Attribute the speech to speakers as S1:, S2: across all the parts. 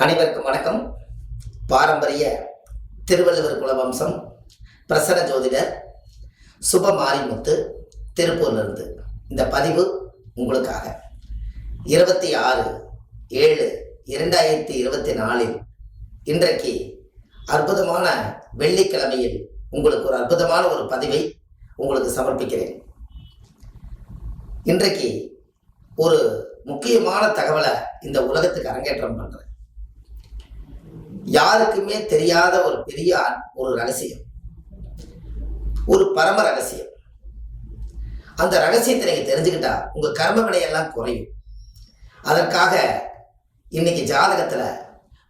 S1: அனைவருக்கும் வணக்கம். பாரம்பரிய திருவள்ளுவர் குலவம்சம் பிரசன்ன ஜோதிடர் சுபமாரிமுத்து திருப்பூர்லிருந்து இந்த பதிவு உங்களுக்காக 26/7/2024 இன்றைக்கு அற்புதமான வெள்ளிக்கிழமையில் உங்களுக்கு ஒரு அற்புதமான ஒரு பதிவை உங்களுக்கு சமர்ப்பிக்கிறேன். இன்றைக்கு ஒரு முக்கியமான தகவலை இந்த உலகத்துக்கு அரங்கேற்றம் பண்றேன். யாருக்குமே தெரியாத ஒரு பெரிய ஒரு ரகசியம், ஒரு பரம ரகசியம். அந்த ரகசியத்தை நீங்க தெரிஞ்சுக்கிட்டா உங்க கர்ம வினையெல்லாம் குறையும். அதற்காக இன்னைக்கு ஜாதகத்துல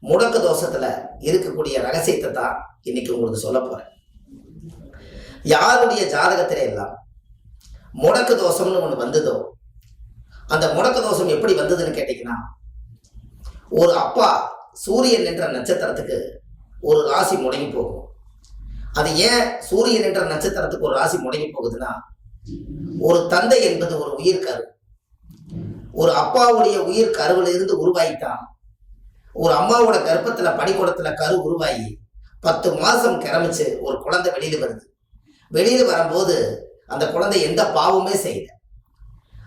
S1: முடக்கு தோஷத்துல இருக்கக்கூடிய ரகசியத்தை தான் இன்னைக்கு உங்களுக்கு சொல்ல போறேன். யாருடைய ஜாதகத்தில எல்லாம் முடக்கு தோஷம்னு ஒண்ணு வந்ததோ, அந்த முடக்கு தோஷம் எப்படி வந்ததுன்னு கேட்டீங்கன்னா, ஒரு அப்பா சூரியன் என்ற நட்சத்திரத்துக்கு ஒரு ராசி முடங்கி போகும். அது ஏன் சூரியன் என்ற நட்சத்திரத்துக்கு ஒரு ராசி முடங்கி போகுதுன்னா, ஒரு தந்தை என்பது ஒரு உயிர் கரு. ஒரு அப்பாவுடைய உயிர் கருவில் இருந்து உருவாயிட்டான். ஒரு அம்மாவோட கர்ப்பத்துல பனிக்கூடத்துல கரு உருவாகி 10 மாசம் கிளம்பிச்சு ஒரு குழந்தை வெளியில வருது. வெளியில வரும்போது அந்த குழந்தை எந்த பாவமே செய்யல.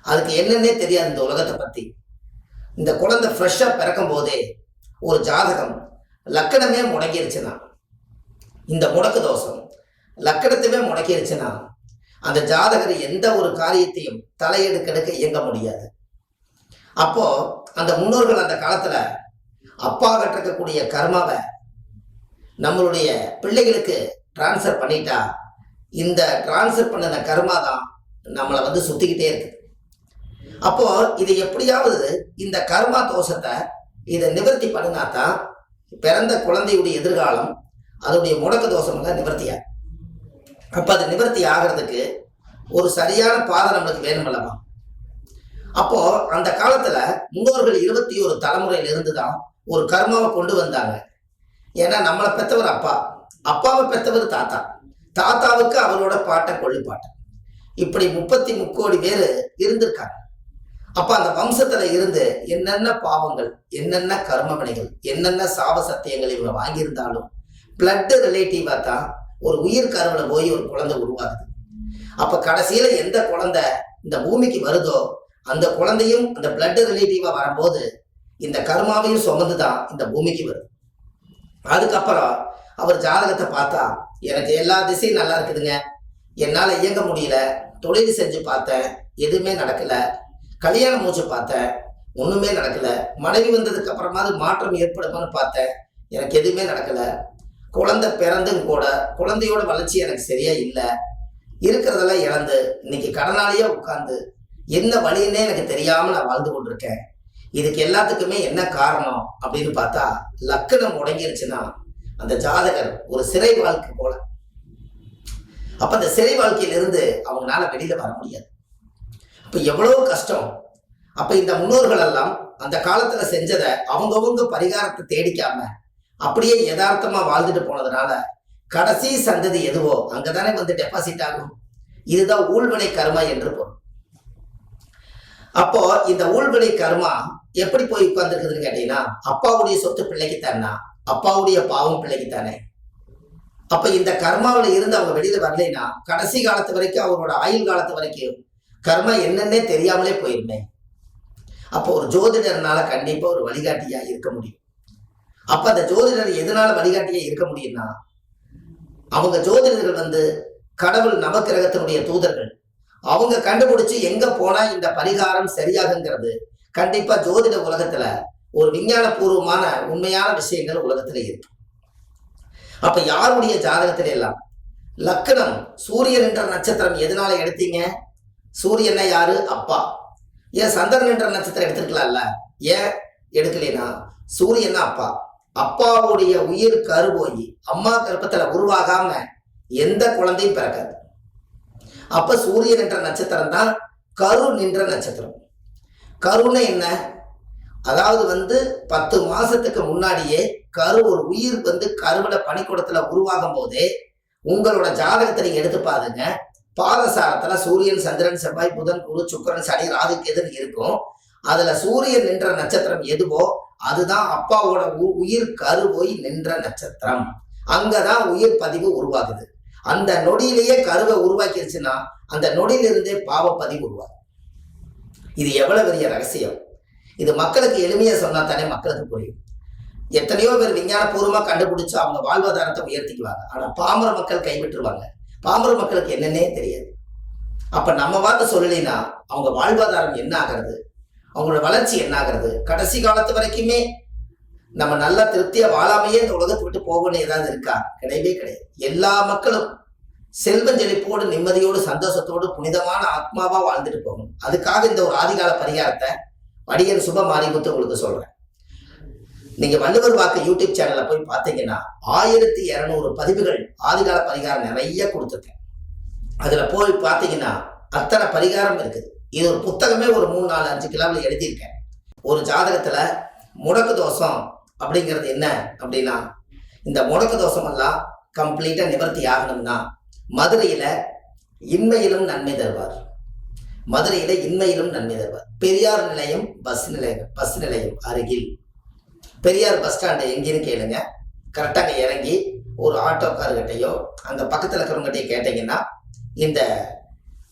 S1: அதுக்கு என்னன்னே தெரியாது இந்த உலகத்தை பத்தி. இந்த குழந்தை ஃப்ரெஷ்ஷா பிறக்கும் போதே ஒரு ஜாதகம் லக்கணமே முடங்கிருச்சுன்னா, இந்த முடக்கு தோஷம் லக்கணத்துமே முடக்கிருச்சுன்னா, அந்த ஜாதகர் எந்த ஒரு காரியத்தையும் தலையெடுக்கெடுக்க இயங்க முடியாது. அப்போ அந்த முன்னோர்கள் அந்த காலத்துல அப்பா கட்டிருக்கக்கூடிய கர்மாவை நம்மளுடைய பிள்ளைகளுக்கு டிரான்ஸ்ஃபர் பண்ணிட்டா, இந்த டிரான்ஸ்ஃபர் பண்ண கர்மா தான் நம்மளை வந்து சுத்திக்கிட்டே இருக்கு. அப்போ இதை எப்படியாவது இந்த கர்மா தோஷத்தை இதை நிவர்த்தி பண்ணினாத்தான் பிறந்த குழந்தையுடைய எதிர்காலம் அதோடைய முடக்கு தோஷமாக நிவர்த்தியா. அப்ப அது நிவர்த்தி ஆகிறதுக்கு ஒரு சரியான பாதை நம்மளுக்கு வேணும் அல்லவா. அப்போ அந்த காலத்துல முன்னோர்கள் 21 தலைமுறையில இருந்துதான் ஒரு கர்மாவை கொண்டு வந்தாங்க. ஏன்னா நம்மளை பெற்றவர் அப்பா, அப்பாவை பெற்றவர் தாத்தா, தாத்தாவுக்கு அவரோட பாட்டன் கொள்ளு பாட்டன், இப்படி 33 கோடி பேர் இருந்திருக்காங்க. அப்ப அந்த வம்சத்துல இருந்து என்னென்ன பாவங்கள், என்னென்ன கர்ம வினைகள், என்னென்ன சாப சத்தியங்கள் இவங்க வாங்கியிருந்தாலும் பிளட் ரிலேட்டிவா தான் ஒரு உயிர் கருவுல போய் ஒரு குழந்தை உருவாகுது. அப்ப கடைசியில எந்த குழந்தை இந்த பூமிக்கு வருதோ அந்த குழந்தையும் அந்த பிளட் ரிலேட்டிவா வரும்போது இந்த கர்மாவையும் சுமந்துதான் இந்த பூமிக்கு வருது. அதுக்கப்புறம் அவர் ஜாதகத்தை பார்த்தா, எனக்கு எல்லா திசையும் நல்லா இருக்குதுங்க, என்னால இயங்க முடியல, தொழில் செஞ்சு பார்த்தேன் எதுவுமே நடக்கல, கல்யாணம் மூச்சு பார்த்தேன் ஒண்ணுமே நடக்கல, மனைவி வந்ததுக்கு அப்புறமாவது மாற்றம் ஏற்படுமான்னு பார்த்தேன் எனக்கு எதுவுமே நடக்கல, குழந்தை பிறந்தும் கூட குழந்தையோட வளர்ச்சி எனக்கு சரியா இல்லை, இருக்கிறதெல்லாம் இழந்து இன்னைக்கு கடனாலேயே உட்கார்ந்து என்ன வழின்னே எனக்கு தெரியாம நான் வாழ்ந்து கொண்டிருக்கேன். இதுக்கு எல்லாத்துக்குமே என்ன காரணம் அப்படின்னு பார்த்தா, லக்கணம் முடங்கிருச்சுன்னா அந்த ஜாதகர் ஒரு சிறை வாழ்க்கை போல. அப்ப அந்த சிறை வாழ்க்கையிலிருந்து அவங்களால வெளியில வர முடியாது. அப்ப எவ்வளவு கஷ்டம். அப்ப இந்த முன்னோர்கள் எல்லாம் அந்த காலத்துல செஞ்சதை அவங்கவுங்க பரிகாரத்தை தேடிக்காம அப்படியே யதார்த்தமா வாழ்ந்துட்டு போனதுனால கடைசி சந்ததி எதுவோ அங்கதானே வந்து டெபாசிட் ஆகும். இதுதான் ஊழ்வினை கர்மா என்று பொருள். அப்போ இந்த ஊழ்வினை கர்மா எப்படி போய் உட்கார்ந்துருக்குதுன்னு கேட்டீங்கன்னா, அப்பாவுடைய சொத்து பிள்ளைக்கு தானா, அப்பாவுடைய பாவம் பிள்ளைக்கு தானே. அப்ப இந்த கர்மாவில இருந்து அவங்க வெளியில வரலைன்னா கடைசி காலத்து வரைக்கும், அவரோட ஆயுள் காலத்து வரைக்கும் கர்மா என்னன்னே தெரியாமலே போயிருந்தேன். அப்போ ஒரு ஜோதிடர்னால கண்டிப்பா ஒரு வழிகாட்டியா இருக்க முடியும். அப்ப அந்த ஜோதிடர் எதனால வழிகாட்டியா இருக்க முடியும்னா, அவங்க ஜோதிடர்கள் வந்து கடவுள் நவக்கிரகத்தினுடைய தூதர்கள். அவங்க கண்டுபிடிச்சு எங்க போனா இந்த பரிகாரம் சரியாகுங்கிறது கண்டிப்பா ஜோதிட உலகத்துல ஒரு விஞ்ஞான பூர்வமான உண்மையான விஷயங்கள் உலகத்துல இருக்கு. அப்ப யாருடைய ஜாதகத்தில எல்லாம் லக்கணம் சூரியன் என்ற நட்சத்திரம் எதனால எடுத்தீங்க? சூரியனை யாரு? அப்பா. ஏன் சந்திரன் என்ற நட்சத்திரம் எடுத்திருக்கலாம்ல, ஏன் எடுக்கலைன்னா சூரியன் அப்பா. அப்பாவுடைய உயிர் கரு போய் அம்மா கர்ப்பத்துல உருவாகாம எந்த குழந்தையும் பிறக்காது. அப்ப சூரியன் என்ற நட்சத்திரம் தான் கரு நின்ற நட்சத்திரம். கருன்னு என்ன? அதாவது வந்து 10 மாசத்துக்கு முன்னாடியே கரு ஒரு உயிர் வந்து கருவில பனிக்கூடத்துல உருவாகும் போதே உங்களோட ஜாதகத்தை நீங்க எடுத்து பாருங்க. பாதசாரத்துல சூரியன், சந்திரன், செவ்வாய், புதன், குரு, சுக்கிரன், சனி, ராகு, கேது இருக்கும். அதுல சூரியன் நின்ற நட்சத்திரம் எதுவோ அதுதான் அப்பாவோட உயிர் கருவோய் நின்ற நட்சத்திரம். அங்கதான் உயிர் பதிவு உருவாகுது. அந்த நொடியிலேயே கருவை உருவாக்கிருச்சுன்னா அந்த நொடியிலிருந்தே பாவ பதிவு உருவாகும். இது எவ்வளவு பெரிய ரகசியம்! இது மக்களுக்கு எளிமையா சொன்னா தானே மக்களுக்கு புரியும். எத்தனையோ பேர் விஞ்ஞானபூர்வமா கண்டுபிடிச்சு அவங்க வாழ்வாதாரத்தை உயர்த்திக்குவாங்க. ஆனா பாமர மக்கள் கைவிட்டுருவாங்க. பாமர மக்களுக்கு என்னன்னே தெரியாது. அப்ப நம்ம வார்த்தை சொல்லலைன்னா அவங்க வாழ்வாதாரம் என்ன ஆகிறது, அவங்களோட வளர்ச்சி என்ன ஆகிறது, கடைசி காலத்து வரைக்குமே நம்ம நல்லா திருப்தியா வாழாமையே இந்த உலகத்தை விட்டு போகணும்னு ஏதாவது இருக்கா? கிடையவே கிடையாது. எல்லா மக்களும் செல்வம் செழிப்போடு நிம்மதியோடு சந்தோஷத்தோடு புனிதமான ஆத்மாவா வாழ்ந்துட்டு போகணும். அதுக்காக இந்த ஒரு ஆதிகால பரிகாரத்தை வடிகன் சுப மாரிமுத்து உங்களுக்கு சொல்றேன். நீங்க வள்ளுவர் வாக்கு யூடியூப் சேனல்ல போய் பார்த்தீங்கன்னா 1200 பதிவுகள் ஆதிகால பரிகாரம் நிறைய கொடுத்துருக்கேன். அதுல போய் பார்த்தீங்கன்னா அத்தனை பரிகாரம் இருக்குது. இது ஒரு புத்தகமே ஒரு 3, 4, 5 கிலோவில் எழுதியிருக்கேன். ஒரு ஜாதகத்துல முடக்கு தோஷம் அப்படிங்கிறது என்ன அப்படின்னா, இந்த முடக்கு தோஷம் எல்லாம் கம்ப்ளீட்டா நிவர்த்தி ஆகணும்னா மதுரையில இன்மையிலும் நன்மை தருவார். மதுரையில இன்மையிலும் நன்மை தருவார். பெரியார் நிலையம் பஸ் நிலையம் அருகில், பெரியார் பஸ் ஸ்டாண்டு எங்கேன்னு கேளுங்க. கரெக்டாக இறங்கி ஒரு ஆட்டோக்காரர்கிட்டையோ அங்க பக்கத்துல இருக்கிறவங்ககிட்டயோ கேட்டீங்கன்னா இந்த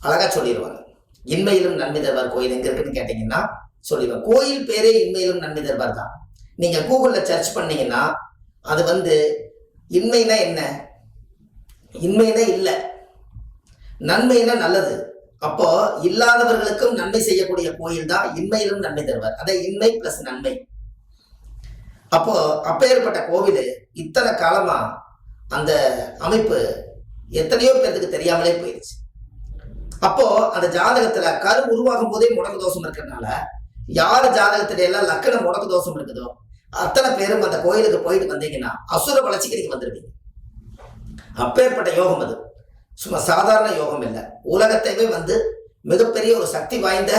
S1: அழகா சொல்லிடுவாங்க. இன்மையிலும் நன்மை தருவார் கோயில் எங்க இருக்குன்னு கேட்டீங்கன்னா சொல்லிடுவாங்க. கோயில் பேரே இன்மையிலும் நன்மை தருவார் தான். நீங்க கூகுள்ல சர்ச் பண்ணீங்கன்னா அது இன்மைனா என்ன, இன்மைனா இல்லை, நன்மைனா நல்லது. அப்போ இல்லாதவர்களுக்கும் நன்மை செய்யக்கூடிய கோயில் தான் இன்மையிலும் நன்மை தருவார். அதை இன்மை பிளஸ் நன்மை. அப்போ அப்பேற்பட்ட கோவில் இத்தனை காலமா அந்த அமைப்பு எத்தனையோ பேருக்கு தெரியாமலே போயிடுச்சு. அப்போ அந்த ஜாதகத்துல கரு உருவாகும் போதே முடக்கு தோஷம் இருக்கிறதுனால யார் ஜாதகத்துல எல்லாம் லக்கணம் முடக்கு தோஷம் இருக்குதோ அத்தனை பேரும் அந்த கோயிலுக்கு போயிட்டு வந்தீங்கன்னா அசுர வளர்ச்சிக்கு நீங்க வந்துருவீங்க. அப்பேற்பட்ட யோகம் அது சும்மா சாதாரண யோகம் இல்லை. உலகத்தையே மிகப்பெரிய ஒரு சக்தி வாய்ந்த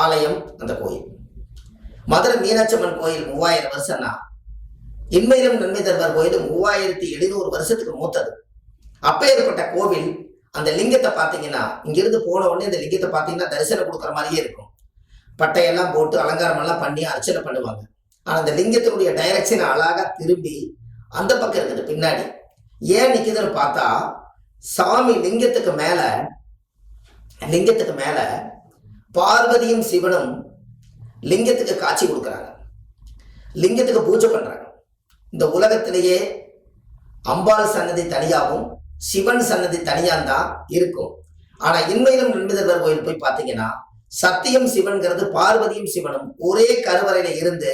S1: ஆலயம் அந்த கோயில். மதுரை மீனாட்சி அம்மன் கோயில் 3000 வருஷம்னா இன்மையிலும் நன்மை தருவார் கோயில் 3700 வருஷத்துக்கு மூத்தது. அப்பேற்பட்ட கோவில் அந்த லிங்கத்தை பார்த்தீங்கன்னா இங்கிருந்து போன உடனே இந்த லிங்கத்தை பார்த்தீங்கன்னா தரிசனம் கொடுக்குற மாதிரியே இருக்கும். பட்டையெல்லாம் போட்டு அலங்காரம் எல்லாம் பண்ணி அர்ச்சனை பண்ணுவாங்க. ஆனா அந்த லிங்கத்தினுடைய டைரக்ஷன் அழகா திரும்பி அந்த பக்கம் இருக்குது. பின்னாடி ஏன் நிக்குதுன்னு பார்த்தா சாமி லிங்கத்துக்கு மேல பார்வதியும் சிவனும் லிங்கத்துக்கு காட்சி கொடுக்குறாங்க, லிங்கத்துக்கு பூஜை பண்றாங்க. இந்த உலகத்திலேயே அம்பாள் சன்னதி தனியாகவும் சிவன் சன்னதி தனியாந்தான் இருக்கும். ஆனா இன்மையிலும் நன்மை தருவார் கோயில் போய் பார்த்தீங்கன்னா சத்தியம் சிவன்கிறது பார்வதியும் சிவனும் ஒரே கருவறையில இருந்து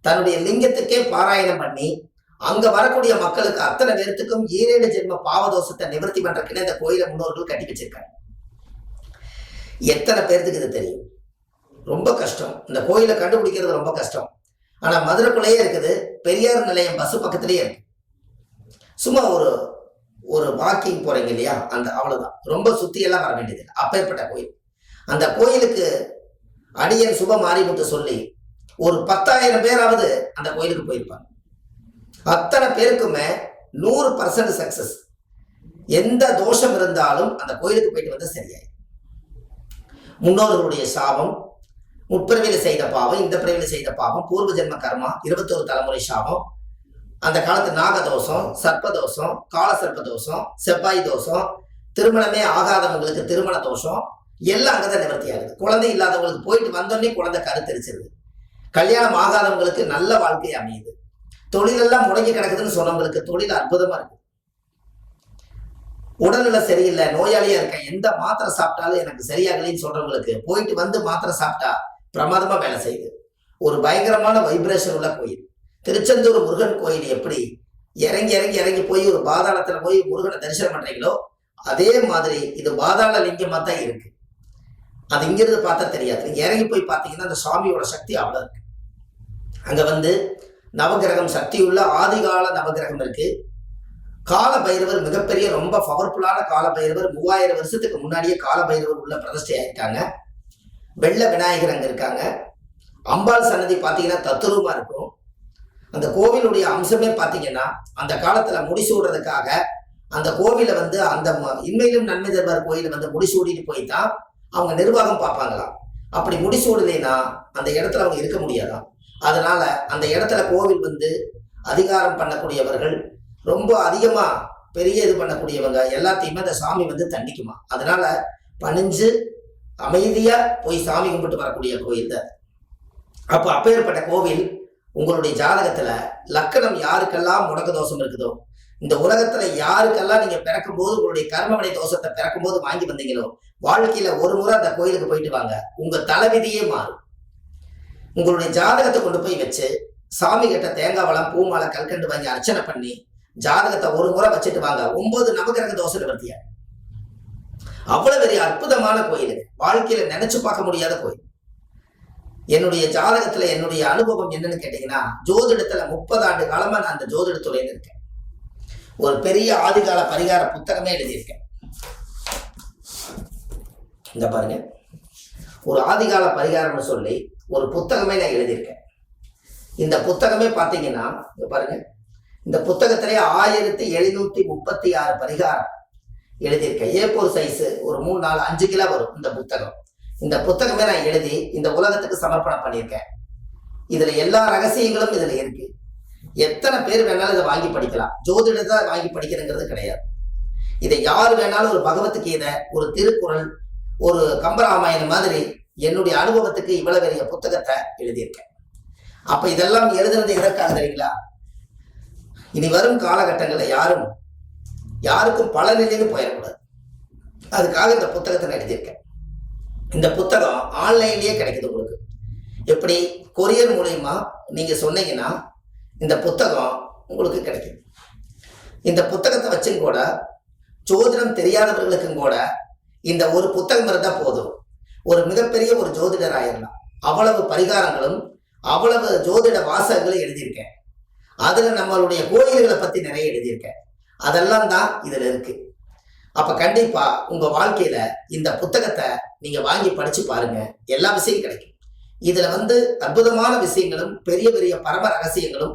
S1: தன்னுடைய லிங்கத்துக்கே பாராயணம் பண்ணி அங்க வரக்கூடிய மக்களுக்கு அத்தனை பேர்த்துக்கும் 7 ஜென்ம பாவதோஷத்தை நிவர்த்தி பண்றதுக்குன்னு இந்த கோயிலை முன்னோர்கள் கட்டி வச்சிருக்காங்க. எத்தனை பேர்த்துக்கு இது தெரியும்? ரொம்ப கஷ்டம். இந்த கோயிலை கண்டுபிடிக்கிறது ரொம்ப கஷ்டம். ஆனா மதுரைக்குள்ளேயே இருக்குது. பெரியார் நிலையம் பஸ் பக்கத்திலேயே இருக்கு. சும்மா ஒரு வாக்கிங் போறீங்க இல்லையா, அந்த அவ்வளவுதான். ரொம்ப சுத்தியெல்லாம் வர வேண்டியது. அப்பேற்பட்ட கோயில். அந்த கோயிலுக்கு அடியன் சுப மாரிமுத்து சொல்லி ஒரு 10,000 பேராவது அந்த கோயிலுக்கு போயிருப்பாங்க. அத்தனை பேருக்குமே 100% சக்சஸ். எந்த தோஷம் இருந்தாலும் அந்த கோயிலுக்கு போயிட்டு சரியாய். முன்னோர்களுடைய சாபம், முற்பிறவில செய்த பாவம், இந்த பிறவில செய்த பாவம், பூர்வ ஜென்ம கர்மா, 21 தலைமுறை சாபம், அந்த காலத்து நாகதோஷம், சர்ப்பதோஷம், கால சர்ப்ப தோஷம், செவ்வாய் தோஷம், திருமணமே ஆகாதவங்களுக்கு திருமண தோஷம் எல்லாம் அங்கதான் நிவர்த்தி ஆகுது. குழந்தை இல்லாதவங்களுக்கு போயிட்டு வந்தோடனே குழந்தை கருத்தரிச்சிருது. கல்யாணம் ஆகாதவங்களுக்கு நல்ல வாழ்க்கை அமையுது. தொழிலெல்லாம் முடங்கி கிடக்குதுன்னு சொன்னவங்களுக்கு தொழில் அற்புதமா இருக்கு. உடல்நிலை சரியில்லை, நோயாளியா இருக்கேன், எந்த மாத்திரை சாப்பிட்டாலும் எனக்கு சரியாகலன்னு சொல்றவங்களுக்கு போயிட்டு மாத்திரை சாப்பிட்டா பிரமாதமா வேலை செய்யுது. ஒரு பயங்கரமான வைப்ரேஷன் உள்ள கோயில். திருச்செந்தூர் முருகன் கோயில் எப்படி இறங்கி போய் ஒரு பாதாளத்துல போய் முருகனை தரிசனம் பண்றீங்களோ அதே மாதிரி இது பாதாள லிங்கமா தான் இருக்கு. அது இங்கிருந்து பார்த்தா தெரியாது. நீங்க இறங்கி போய் பார்த்தீங்கன்னா அந்த சுவாமியோட சக்தி அவ்வளவு இருக்கு. அங்க நவகிரகம் சக்தியுள்ள ஆதிகால நவகிரகம் இருக்கு. கால பைரவர் மிகப்பெரிய ரொம்ப பவர்ஃபுல்லான கால பைரவர் 3000 வருஷத்துக்கு முன்னாடியே கால பைரவர் உள்ள பிரதிஷ்டை ஆயிட்டாங்க. வெள்ள விநாயகர் அங்க இருக்காங்க. அம்பாள் சன்னதி பார்த்தீங்கன்னா தத்துரூபமா இருக்கும். அந்த கோவிலுடைய அம்சமே பார்த்தீங்கன்னா அந்த காலத்துல முடிசூடுறதுக்காக அந்த கோவில அந்த இன்மையிலும் நன்மை தருவார் கோயில முடிசூடிட்டு போய்தான் அவங்க நிர்வாகம் பார்ப்பாங்களாம். அப்படி முடிசூடலைன்னா அந்த இடத்துல அவங்க இருக்க முடியாதான். அதனால அந்த இடத்துல கோவில் வந்து அதிகாரம் பண்ணக்கூடியவர்கள் ரொம்ப அதிகமா பெரிய இது பண்ணக்கூடியவங்க எல்லாத்தையுமே அந்த சாமி வந்து தண்டிக்குமா. அதனால பணிஞ்சு அமைதியா போய் சாமி கும்பிட்டு வரக்கூடிய கோயில் தான். அப்போ அப்பேற்பட்ட கோவில் உங்களுடைய ஜாதகத்துல லக்கணம் யாருக்கெல்லாம் முடக்க தோஷம் இருக்குதோ, இந்த உலகத்துல யாருக்கெல்லாம் நீங்க பிறக்கும் போது உங்களுடைய கர்மவினை தோஷத்தை பிறக்கும் போது வாங்கி வந்தீங்களோ, வாழ்க்கையில ஒரு முறை அந்த கோயிலுக்கு போயிட்டு வாங்க, உங்க தலைவிதியே மாறும். உங்களுடைய ஜாதகத்தை கொண்டு போய் வச்சு சாமி கிட்ட தேங்காய் வளம் பூமாலை கல்கண்டு வாங்கி அர்ச்சனை பண்ணி ஜாதகத்தை ஒரு முறை வச்சுட்டு வாங்க. 9 நவகிரக தோஷ நிவர்த்தியா. அவ்வளவு பெரிய அற்புதமான கோயில், வாழ்க்கையில நினைச்சு பார்க்க முடியாத கோயில். என்னுடைய ஜாதகத்துல என்னுடைய அனுபவம் என்னன்னு கேட்டீங்கன்னா, ஜோதிடத்துல 30 ஆண்டு காலமா நான் அந்த ஜோதிடத்துறையில இருக்கேன். ஒரு பெரிய ஆதிகால பரிகார புத்தகமே எழுதியிருக்கேன். இந்த பாருங்க, ஒரு ஆதிகால பரிகாரம்னு சொல்லி ஒரு புத்தகமே நான் எழுதியிருக்கேன். இந்த புத்தகமே பார்த்தீங்கன்னா பாருங்க, இந்த புத்தகத்திலே 1736 பரிகாரம் எழுதியிருக்கேன். A4 சைஸ் ஒரு 3, 4, 5 கிலோ வரும் இந்த புத்தகம். இந்த புத்தகமே நான் எழுதி இந்த உலகத்துக்கு சமர்ப்பணம் பண்ணியிருக்கேன். இதுல எல்லா ரகசியங்களும் இதுல இருக்கு. எத்தனை பேர் வேணாலும் இதை வாங்கி படிக்கலாம். ஜோதிடத்தை வாங்கி படிக்கிறதுங்கிறது கிடையாது. இதை யார் வேணாலும் ஒரு பகவத்கீதை, ஒரு திருக்குறள், ஒரு கம்பராமாயணம் மாதிரி என்னுடைய அனுபவத்துக்கு இவ்வளவு பெரிய புத்தகத்தை எழுதியிருக்கேன். அப்ப இதெல்லாம் எழுதுறது எதற்காக தெரியுங்களா? இனி வரும் காலகட்டங்களில் யாருக்கும் பலனிலைன்னு போயிடக்கூடாது. அதுக்காக இந்த புத்தகத்தை நான் எழுதியிருக்கேன். இந்த புத்தகம் ஆன்லைன்லயே கிடைக்குது உங்களுக்கு. எப்படி? கொரியர் மூலயமா நீங்க சொன்னீங்கன்னா இந்த புத்தகம் உங்களுக்கு கிடைக்கும். இந்த புத்தகத்தை வச்சும் கூட ஜோதிடம் தெரியாதவர்களுக்கும் கூட இந்த ஒரு புத்தகம் இருந்தா போதும், ஒரு மிகப்பெரிய ஒரு ஜோதிடர் ஆயிடலாம். அவ்வளவு பரிகாரங்களும் அவ்வளவு ஜோதிட வாசகங்களும் எழுதியிருக்கேன். அதுல நம்மளுடைய கோயில்களை பத்தி நிறைய எழுதியிருக்கேன். அதெல்லாம் தான் இதுல இருக்கு. அப்ப கண்டிப்பா உங்க வாழ்க்கையில இந்த புத்தகத்தை நீங்க வாங்கி படிச்சு பாருங்க, எல்லா விஷயம் கிடைக்கும். இதுல வந்து அற்புதமான விஷயங்களும் பெரிய பெரிய பரம ரகசியங்களும்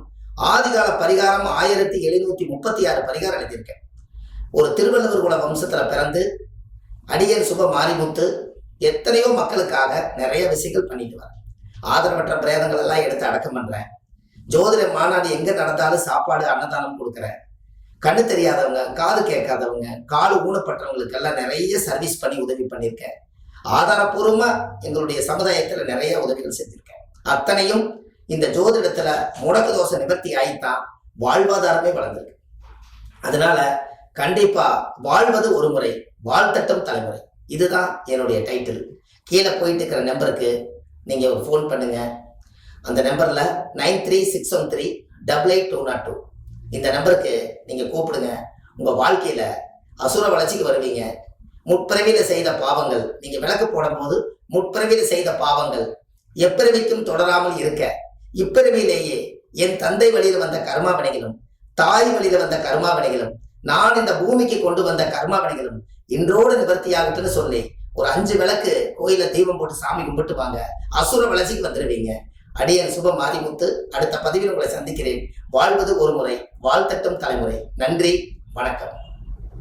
S1: ஆதிகால பரிகாரம் 1736 பரிகாரம் எழுதியிருக்கேன். ஒரு திருவள்ளுவர் குல வம்சத்துல பிறந்து அடியன் சுப மாரிமுத்து எத்தனையோ மக்களுக்காக நிறைய விஷயங்கள் பண்ணிட்டு வரேன். ஆதரவற்ற பிரேதங்கள் எல்லாம் எடுத்து அடக்கம் பண்றேன். ஜோதிட மாநாடு எங்க நடந்தாலும் சாப்பாடு அன்னதானம் கொடுக்குறேன். கண்ணு தெரியாதவங்க, காது கேட்காதவங்க, காடு ஊனப்பட்டவங்களுக்கு எல்லாம் நிறைய சர்வீஸ் பண்ணி உதவி பண்ணியிருக்கேன். ஆதாரபூர்வமா எங்களுடைய சமுதாயத்துல நிறைய உதவிகள் செஞ்சிருக்கேன். அத்தனையும் இந்த ஜோதிடத்துல முடக்கு தோஷ நிவர்த்தி ஆயித்தான் வாழ்வாதாரமே வளர்ந்திருக்கு. அதனால கண்டிப்பா வாழ்வது ஒரு முறை, வாழ்த்தட்டும் தலைமுறை, இதுதான் என்னுடைய டைட்டில். கீழே போயிட்டு இருக்கிற நம்பருக்கு நீங்க ஒரு ஃபோன் பண்ணுங்க. அந்த நம்பர்ல 9361388202 இந்த நம்பருக்கு நீங்க கூப்பிடுங்க. உங்க வாழ்க்கையில அசுர வளர்ச்சிக்கு வருவீங்க. முற்பிறவியில செய்த பாவங்கள் நீங்க விளக்கு போடும் போது முற்பிறவியில செய்த பாவங்கள் எப்பிறவிக்கும் தொடராமல் இருக்க, இப்பிறவியிலேயே என் தந்தை வழியில வந்த கர்மாவினைகளும் தாய் வழியில வந்த கர்மாவினைகளும் நான் இந்த பூமிக்கு கொண்டு வந்த கர்மாவினைகளும் இன்றோடு நிவர்த்தியாகட்டுன்னு சொல்லி ஒரு 5 விளக்கு கோயில தீபம் போட்டு சாமி கும்பிட்டு வாங்க. அசுர வளர்ச்சிக்கு வந்துடுவீங்க. அடியன் சுப மாரிமுத்து அடுத்த பதிவில் உங்களை சந்திக்கிறேன். வாழ்வது ஒரு முறை, வாழ்த்தட்டும் தலைமுறை. நன்றி, வணக்கம்.